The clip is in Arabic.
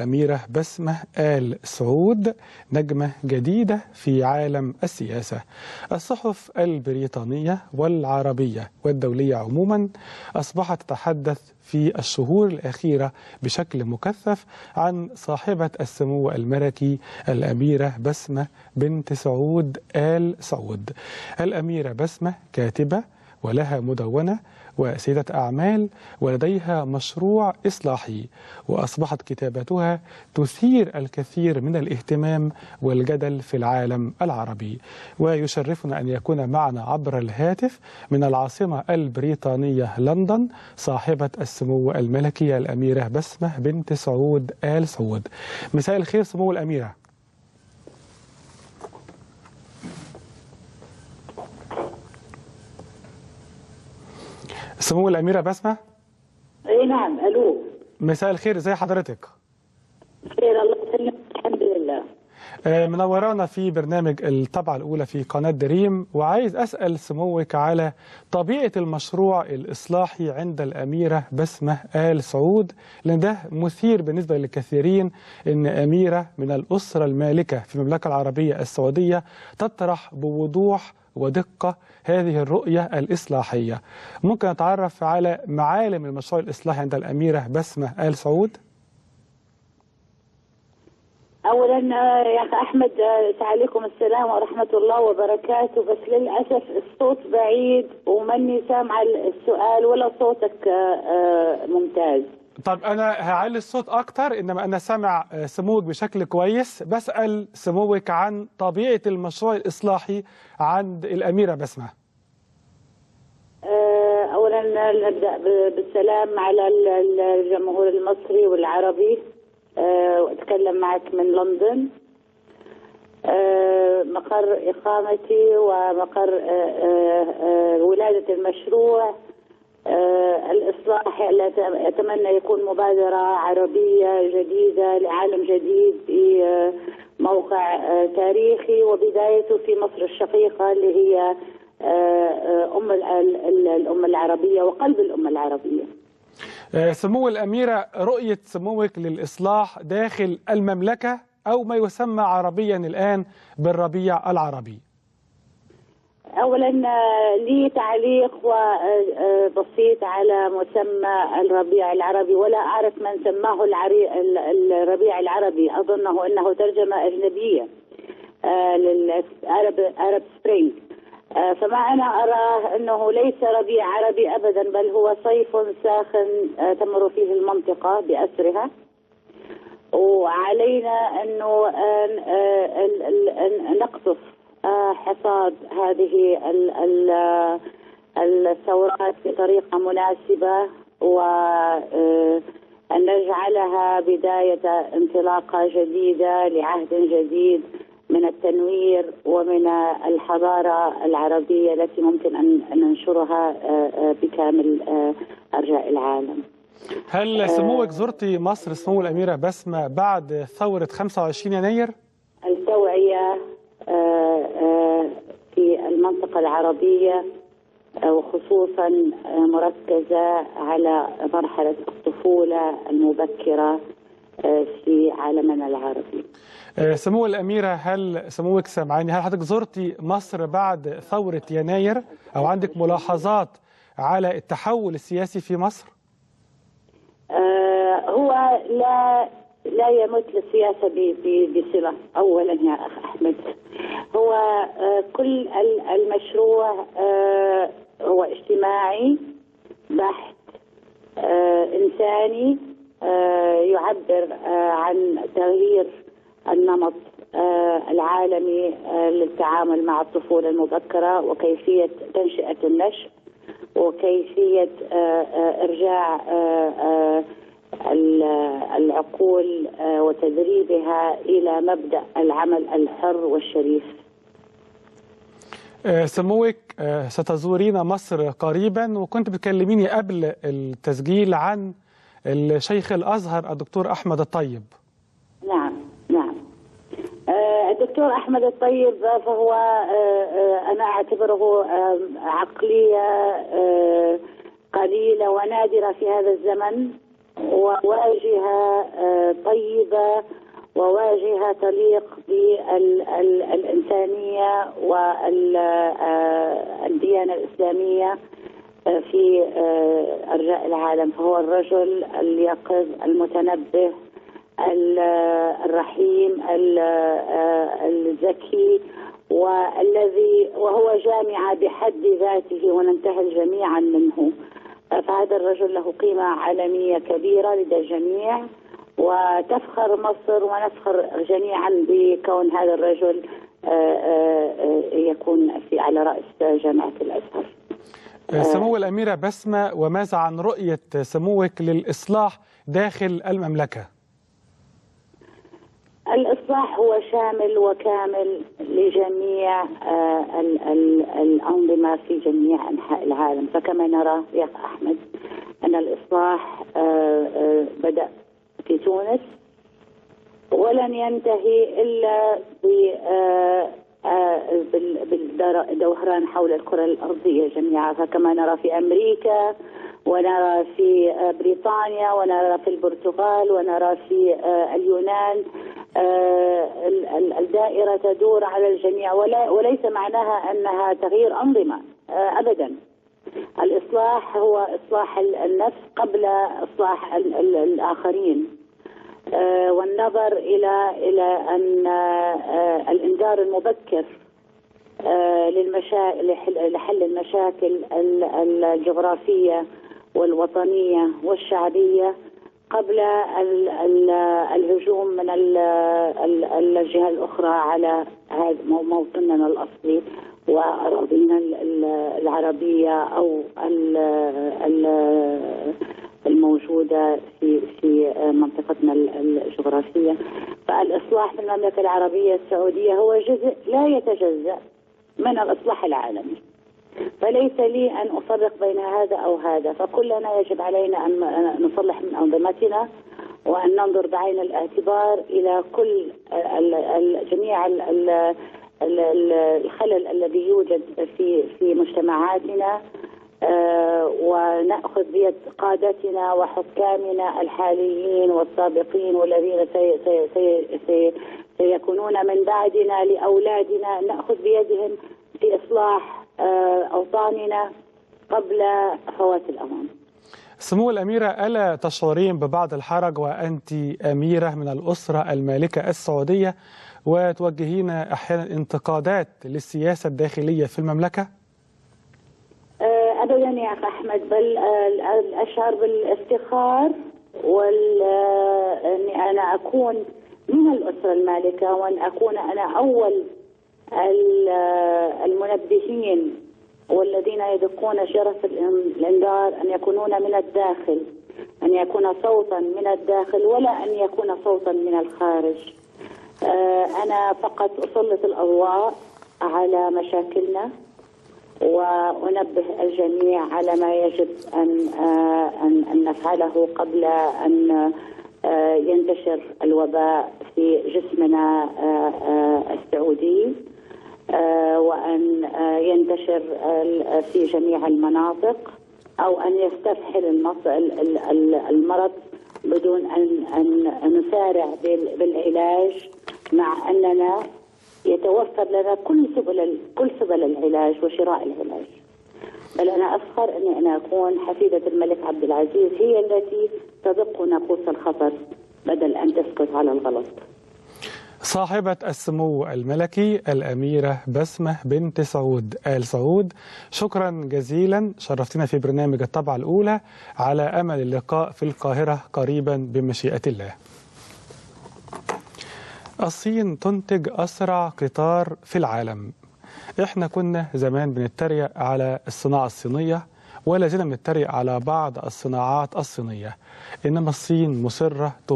أميرة بسمة آل سعود نجمة جديدة في عالم السياسة. الصحف البريطانية والعربية والدولية عموما أصبحت تتحدث في الشهور الأخيرة بشكل مكثف عن صاحبة السمو الملكي الأميرة بسمة بنت سعود آل سعود. الأميرة بسمة كاتبة ولها مدونة وسيدة أعمال ولديها مشروع إصلاحي، وأصبحت كتاباتها تثير الكثير من الاهتمام والجدل في العالم العربي. ويشرفنا أن يكون معنا عبر الهاتف من العاصمة البريطانية لندن صاحبة السمو الملكي الأميرة بسمة بنت سعود آل سعود. مساء الخير سمو الأميرة. سمو الأميرة بسمة. اي نعم. الو. مساء الخير، ازي حضرتك؟ خير الله يسلمك. الحمد لله. منورانا في برنامج الطبعة الأولى في قناة دريم، وعايز أسأل سموك على طبيعة المشروع الإصلاحي عند الأميرة بسمة آل سعود، لأن ده مثير بالنسبة للكثيرين أن أميرة من الأسرة المالكة في المملكة العربية السعودية تطرح بوضوح ودقة هذه الرؤية الإصلاحية. ممكن نتعرف على معالم المشروع الإصلاحي عند الأميرة بسمة آل سعود؟ اولا يا اخي احمد، عليكم السلام ورحمه الله وبركاته، بس للاسف الصوت بعيد وماني سامعه السؤال ولا صوتك ممتاز. طب أنا هعلي الصوت أكتر، إنما أنا سامع سموك بشكل كويس. بسأل سموك عن طبيعة المشروع الإصلاحي عند الأميرة بسمة. اولا نبدا بالسلام على الجمهور المصري والعربي. وأتكلم معك من لندن، مقر إقامتي ومقر ولادة المشروع الإصلاحي. أتمنى يكون مبادرة عربية جديدة لعالم جديد في موقع تاريخي، وبدايته في مصر الشقيقة اللي هي الأمة العربية وقلب الأمة العربية. سمو الأميرة، رؤية سموك للإصلاح داخل المملكة أو ما يسمى عربيا الآن بالربيع العربي؟ أولا لي تعليق بسيط على مسمى الربيع العربي، ولا أعرف من سماه الربيع العربي. أظنه أنه ترجمة أجنبية للأرب سبرينج. فما أنا أراه أنه ليس ربيع عربي أبدا، بل هو صيف ساخن تمر فيه المنطقة بأسرها، وعلينا أنه نقصف حصاد هذه الثورات بطريقة مناسبة، وأن نجعلها بداية انطلاقة جديدة لعهد جديد من التنوير ومن الحضارة العربية التي ممكن أن ننشرها بكامل أرجاء في هل سموك زرتي مصر سمو الأميرة بسمة بعد ثورة 25 يناير؟ التوعية في المنطقة العربية وخصوصا مركزة على مرحلة الطفولة المبكرة في عالمنا العربي. سمو الأميرة، هل سموك سمعاني، هل حضرتك زرتي مصر بعد ثورة يناير أو عندك ملاحظات على التحول السياسي في مصر؟ هو لا يمت للسياسة بصلة. أولا يا أخ أحمد، هو كل المشروع هو اجتماعي بحت، إنساني، يعبر عن تغيير النمط العالمي للتعامل مع الطفولة المبكرة وكيفية تنشئة النشء وكيفية إرجاع العقول وتدريبها إلى مبدأ العمل الحر والشريف. سموك ستزورين مصر قريبا، وكنت بتكلميني قبل التسجيل عن الشيخ الأزهر الدكتور أحمد الطيب. نعم. الدكتور أحمد الطيب فهو أنا أعتبره عقلية قليلة ونادرة في هذا الزمن، وواجهة طيبة، وواجهة تليق بالإنسانية والديانة الإسلامية في أرجاء العالم. فهو الرجل اليقظ المتنبه الرحيم الذكي، وهو جامعة بحد ذاته وننتهي جميعا منه. فهذا الرجل له قيمة عالمية كبيرة لدى الجميع، وتفخر مصر ونفخر جميعا بكون هذا الرجل يكون على رأس جامعة الأزهر. سمو الأميرة بسمة، وماذا عن رؤية سموك للإصلاح داخل المملكة؟ الإصلاح هو شامل وكامل لجميع الأنظمة في جميع أنحاء العالم. فكما نرى يا أخ أحمد أن الإصلاح بدأ في تونس ولن ينتهي إلا بالدوران حول الكرة الأرضية جميعا. فكما نرى في أمريكا، ونرى في بريطانيا، ونرى في البرتغال، ونرى في اليونان، الدائرة تدور على الجميع، وليس معناها أنها تغيير أنظمة أبدا. الإصلاح هو إصلاح النفس قبل إصلاح الآخرين، والنظر إلى أن الإنذار المبكر لحل المشاكل الجغرافية والوطنية والشعبية قبل الهجوم من الجهة الأخرى على هذا موطننا الأصلي وأراضينا العربية أو الموجودة في منطقتنا الجغرافية. فالإصلاح في المملكة العربية السعودية هو جزء لا يتجزأ من الإصلاح العالمي، فليس لي أن أفرق بين هذا أو هذا. فكلنا يجب علينا أن نصلح من أنظمتنا، وأن ننظر بعين الاعتبار إلى كل جميع الخلل الذي يوجد في مجتمعاتنا، ونأخذ بيد قادتنا وحكامنا الحاليين والسابقين والذين سيكونون من بعدنا لأولادنا، نأخذ بيدهم في إصلاح أوطاننا قبل فوات الأوان. سمو الأميرة، ألا تشعرين ببعض الحرج وأنت أميرة من الأسرة المالكة السعودية وتوجهين أحيانا انتقادات للسياسة الداخلية في المملكة؟ أبدا يا أخ أحمد، بل أشعر بالافتخار أني أنا أكون من الأسرة المالكة، وأن أكون أنا أول المنبهين والذين يدقون جرس الإنذار أن يكونون من الداخل، أن يكون صوتا من الداخل ولا أن يكون صوتا من الخارج. أنا فقط أسلط الأضواء على مشاكلنا، وأنبه الجميع على ما يجب أن نفعله قبل أن ينتشر الوباء في جسمنا السعودي، وأن ينتشر في جميع المناطق، أو أن يستفحل المرض بدون أن نسارع بالعلاج، مع أننا يتوفر لنا كل سبل العلاج وشراء العلاج. بل أنا أفخر أني أنا أكون حفيدة الملك عبد العزيز هي التي تدق ناقوس الخطر بدل أن تسكت على الغلط. صاحبة السمو الملكي الأميرة بسمة بنت سعود آل سعود، شكرا جزيلا، شرفتنا في برنامج الطبعة الأولى، على أمل اللقاء في القاهرة قريبا بمشيئة الله. الصين تنتج أسرع قطار في العالم. احنا كنا زمان بنتريق على الصناعة الصينية، ولا زلنا بنتريق على بعض الصناعات الصينية، إنما الصين مصرة